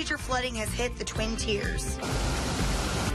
major flooding has hit the Twin Tiers.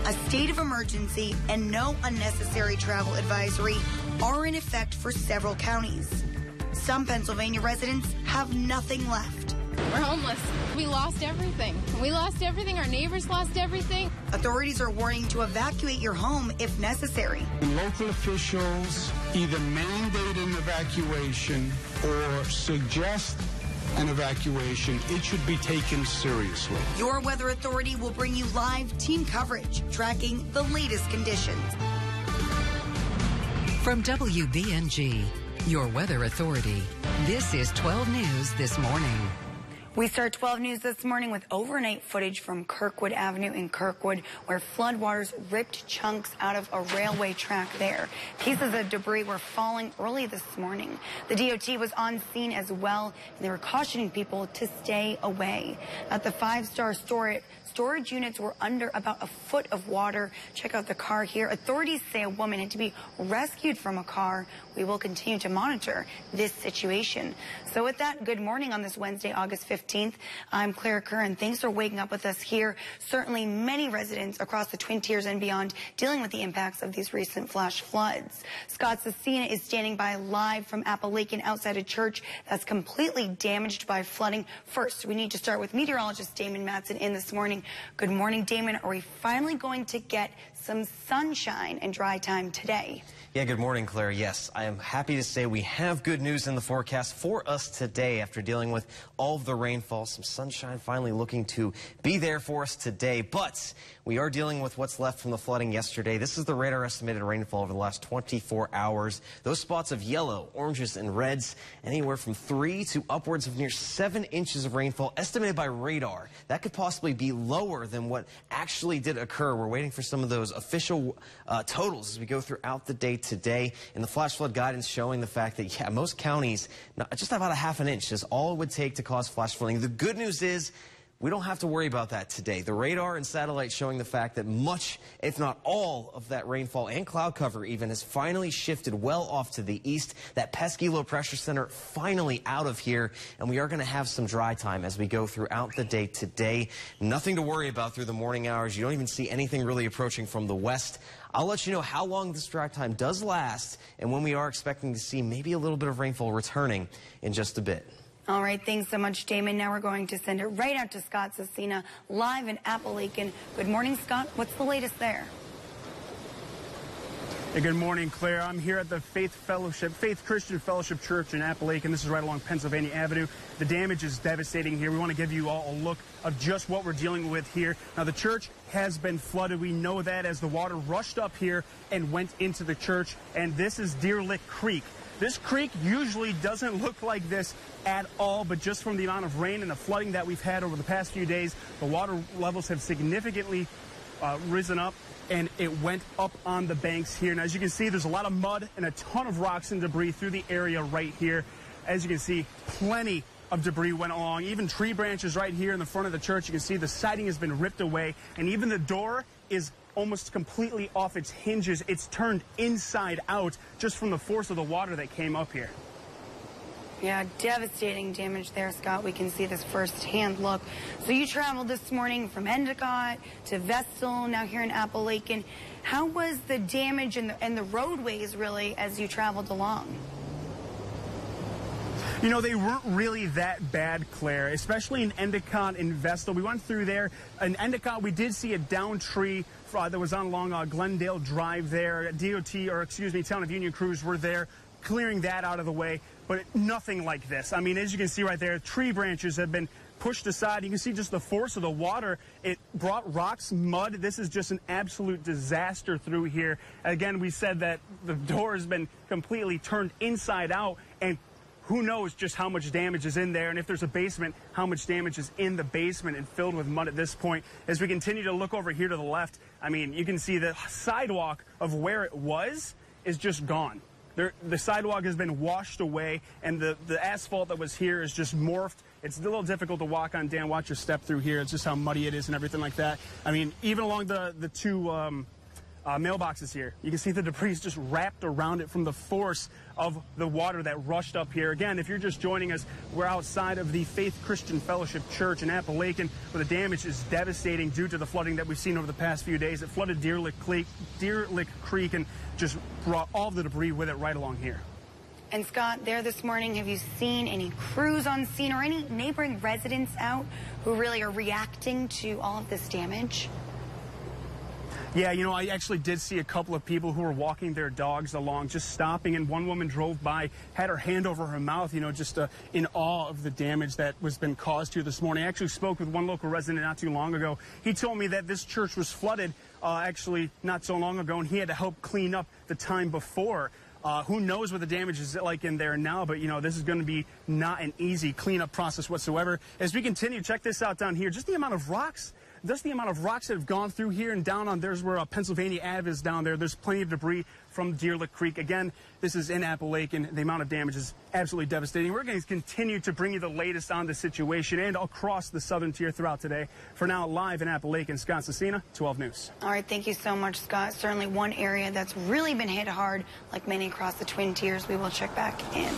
A state of emergency and no unnecessary travel advisory are in effect for several counties. Some Pennsylvania residents have nothing left. We're homeless. We lost everything. We lost everything. Our neighbors lost everything. Authorities are warning to evacuate your home if necessary. Local officials either mandate an evacuation or suggest an evacuation. It should be taken seriously. Your Weather Authority will bring you live team coverage, tracking the latest conditions. From WBNG, your Weather Authority, this is 12 News This Morning. We start 12 News this morning with overnight footage from Kirkwood Avenue in Kirkwood, where floodwaters ripped chunks out of a railway track there. Pieces of debris were falling early this morning. The DOT was on scene as well, and they were cautioning people to stay away. At the five-star storage units were under about a foot of water. Check out the car here. Authorities say a woman had to be rescued from a car. We will continue to monitor this situation. So with that, good morning on this Wednesday, August 15th. I'm Claire Curran. Thanks for waking up with us here. Certainly many residents across the Twin Tiers and beyond dealing with the impacts of these recent flash floods. Scott Cecina is standing by live from Appalachian outside a church that's completely damaged by flooding. First, we need to start with meteorologist Damon Matson in this morning. Good morning, Damon. Are we finally going to get some sunshine and dry time today? Yeah, good morning, Claire. Yes, I am happy to say we have good news in the forecast for us today after dealing with all of the rainfall. Some sunshine finally looking to be there for us today, but we are dealing with what's left from the flooding yesterday. This is the radar estimated rainfall over the last 24 hours. Those spots of yellow, oranges, and reds, anywhere from 3 to upwards of near 7 inches of rainfall estimated by radar. That could possibly be lower than what actually did occur. We're waiting for some of those official totals as we go throughout the day today. And the flash flood guidance showing the fact that, yeah, most counties, just about a half an inch is all it would take to cause flash flooding. The good news is we don't have to worry about that today. The radar and satellite showing the fact that much, if not all, of that rainfall and cloud cover even has finally shifted well off to the east. That pesky low pressure center finally out of here, and we are going to have some dry time as we go throughout the day today. Nothing to worry about through the morning hours. You don't even see anything really approaching from the west. I'll let you know how long this dry time does last and when we are expecting to see maybe a little bit of rainfall returning in just a bit. All right, thanks so much, Damon. Now we're going to send it right out to Scott Cecina, live in Appalachian. Good morning, Scott. What's the latest there? Hey, good morning, Claire. I'm here at the Faith Christian Fellowship Church in Appalachian. This is right along Pennsylvania Avenue. The damage is devastating here. We want to give you all a look of just what we're dealing with here. Now, the church has been flooded. We know that as the water rushed up here and went into the church. And this is Deer Lick Creek. This creek usually doesn't look like this at all, but just from the amount of rain and the flooding that we've had over the past few days, the water levels have significantly risen up, and it went up on the banks here. And as you can see, there's a lot of mud and a ton of rocks and debris through the area right here. As you can see, plenty of debris went along, even tree branches right here in the front of the church. You can see the siding has been ripped away, and even the door is almost completely off its hinges. It's turned inside out just from the force of the water that came up here. Yeah, devastating damage there, Scott. We can see this firsthand look. So you traveled this morning from Endicott to Vestal, now here in Appalachian. How was the damage and the roadways, really, as you traveled along? You know, they weren't really that bad, Claire, especially in Endicott and Vestal. We went through there. In Endicott, we did see a downed tree that was on along Glendale Drive there. Town of Union crews were there clearing that out of the way, but nothing like this. I mean, as you can see right there, tree branches have been pushed aside. You can see just the force of the water. It brought rocks, mud. This is just an absolute disaster through here. Again, we said that the door has been completely turned inside out, and who knows just how much damage is in there, and if there's a basement, how much damage is in the basement and filled with mud at this point. As we continue to look over here to the left, I mean, you can see the sidewalk of where it was is just gone. The sidewalk has been washed away, and the asphalt that was here is just morphed. It's a little difficult to walk on. Dan, watch your step through here. It's just how muddy it is and everything like that. I mean, even along the two mailboxes here. You can see the debris is just wrapped around it from the force of the water that rushed up here. Again, if you're just joining us, we're outside of the Faith Christian Fellowship Church in Appalachian, where the damage is devastating due to the flooding that we've seen over the past few days. It flooded Deer Lick Creek and just brought all of the debris with it right along here. And Scott, there this morning, have you seen any crews on scene or any neighboring residents out who really are reacting to all of this damage? Yeah, you know, I actually did see a couple of people who were walking their dogs along, just stopping, and one woman drove by, had her hand over her mouth, you know, just in awe of the damage that was been caused here this morning. I actually spoke with one local resident not too long ago. He told me that this church was flooded actually not so long ago, and he had to help clean up the time before. Who knows what the damage is like in there now, but, you know, this is going to be not an easy cleanup process whatsoever. As we continue, check this out down here, just the amount of rocks. Just the amount of rocks that have gone through here and down on, there's where Pennsylvania Ave is down there. There's plenty of debris from Deer Lick Creek. Again, this is in Appalachian. The amount of damage is absolutely devastating. We're going to continue to bring you the latest on the situation and across the southern tier throughout today. For now, live in Appalachian, Scott Cecina, 12 News. All right, thank you so much, Scott. Certainly one area that's really been hit hard, like many across the Twin Tiers. We will check back in.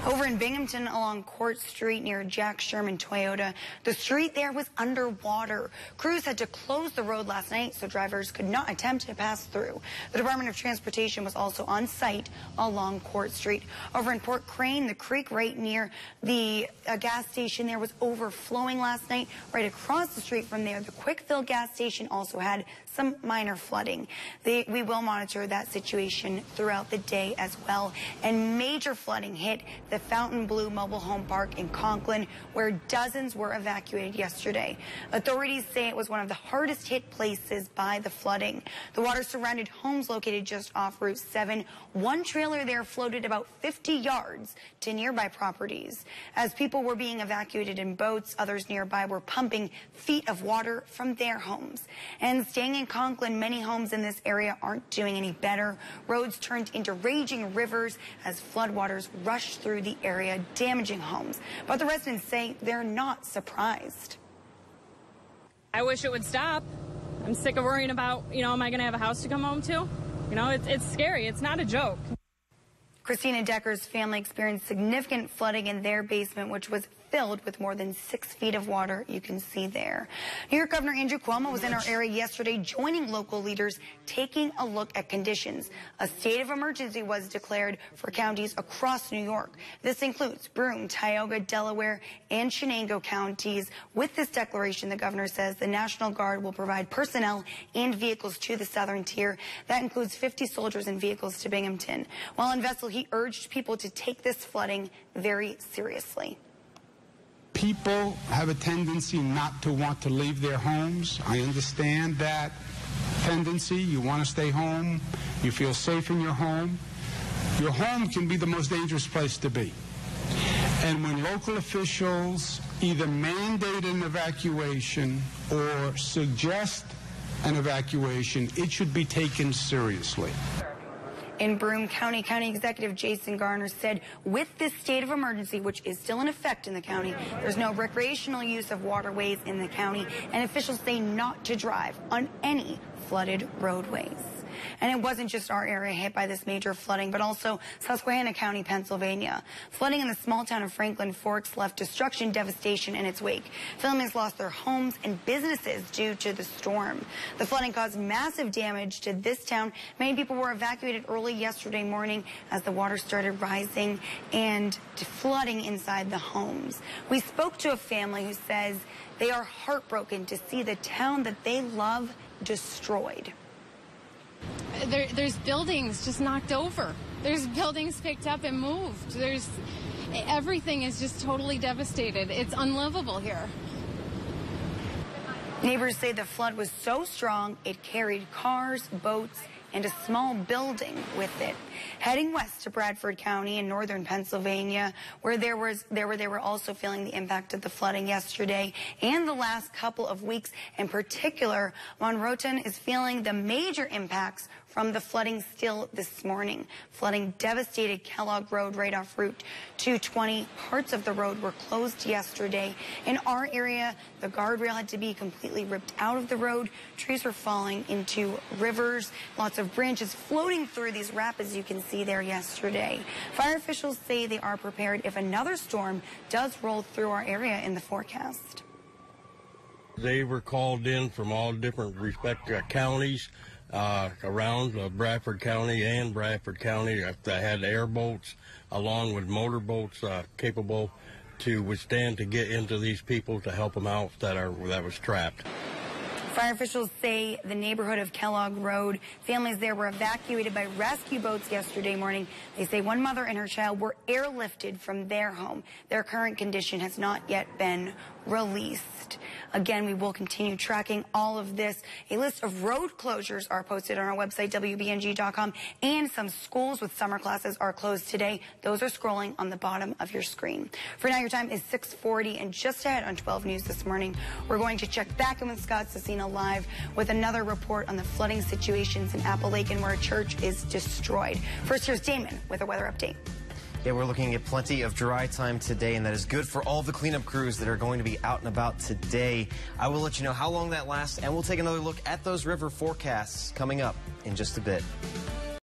Over in Binghamton along Court Street near Jack Sherman Toyota, the street there was underwater. Crews had to close the road last night so drivers could not attempt to pass through. The Department of Transportation was also on site along Court Street. Over in Port Crane, the creek right near the gas station there was overflowing last night. Right across the street from there, the Quick Fill gas station also had some minor flooding. We will monitor that situation throughout the day as well. And major flooding hit the Fontainebleau Mobile Home Park in Conklin, where dozens were evacuated yesterday. Authorities say it was one of the hardest hit places by the flooding. The water surrounded homes located just off Route 7. One trailer there floated about 50 yards to nearby properties. As people were being evacuated in boats, others nearby were pumping feet of water from their homes. And staying in Conklin, many homes in this area aren't doing any better. Roads turned into raging rivers as floodwaters rushed through the area, damaging homes. But the residents say they're not surprised. I wish it would stop. I'm sick of worrying about, you know, am I going to have a house to come home to? You know, it's scary. It's not a joke. Christina Decker's family experienced significant flooding in their basement, which was filled with more than 6 feet of water. You can see there. New York Governor Andrew Cuomo was in our area yesterday, joining local leaders, taking a look at conditions. A state of emergency was declared for counties across New York. This includes Broome, Tioga, Delaware, and Shenango counties. With this declaration, the governor says the National Guard will provide personnel and vehicles to the southern tier. That includes 50 soldiers and vehicles to Binghamton. While in Vessel, he urged people to take this flooding very seriously. People have a tendency not to want to leave their homes. I understand that tendency. You want to stay home. You feel safe in your home. Your home can be the most dangerous place to be. And when local officials either mandate an evacuation or suggest an evacuation, it should be taken seriously. In Broome County, County Executive Jason Garner said with this state of emergency, which is still in effect in the county, there's no recreational use of waterways in the county, and officials say not to drive on any flooded roadways. And it wasn't just our area hit by this major flooding, but also Susquehanna County, Pennsylvania. Flooding in the small town of Franklin Forks left destruction, devastation in its wake. Families lost their homes and businesses due to the storm. The flooding caused massive damage to this town. Many people were evacuated early yesterday morning as the water started rising and flooding inside the homes. We spoke to a family who says they are heartbroken to see the town that they love destroyed. There's buildings just knocked over. There's buildings picked up and moved. Everything is just totally devastated. It's unlivable here. Neighbors say the flood was so strong it carried cars, boats, and a small building with it. Heading west to Bradford County in northern Pennsylvania, where they were also feeling the impact of the flooding yesterday and the last couple of weeks. In particular, Monroeton is feeling the major impacts from the flooding still this morning. Flooding devastated Kellogg Road right off Route 220. Parts of the road were closed yesterday. In our area, the guardrail had to be completely ripped out of the road. Trees were falling into rivers. Lots of branches floating through these rapids you can see there yesterday. Fire officials say they are prepared if another storm does roll through our area in the forecast. They were called in from all different counties around Bradford County and Bradford County. They had airboats along with motorboats capable to withstand to get into these people to help them out that was trapped. Fire officials say the neighborhood of Kellogg Road, families there were evacuated by rescue boats yesterday morning. They say one mother and her child were airlifted from their home. Their current condition has not yet been released. Again, we will continue tracking all of this. A list of road closures are posted on our website, WBNG.com, and some schools with summer classes are closed today. Those are scrolling on the bottom of your screen. For now, your time is 6:40, and just ahead on 12 News this morning, we're going to check back in with Scott Cecina live with another report on the flooding situations in Appalachian where a church is destroyed. First, here's Damon with a weather update. Yeah, we're looking at plenty of dry time today, and that is good for all the cleanup crews that are going to be out and about today. I will let you know how long that lasts, and we'll take another look at those river forecasts coming up in just a bit.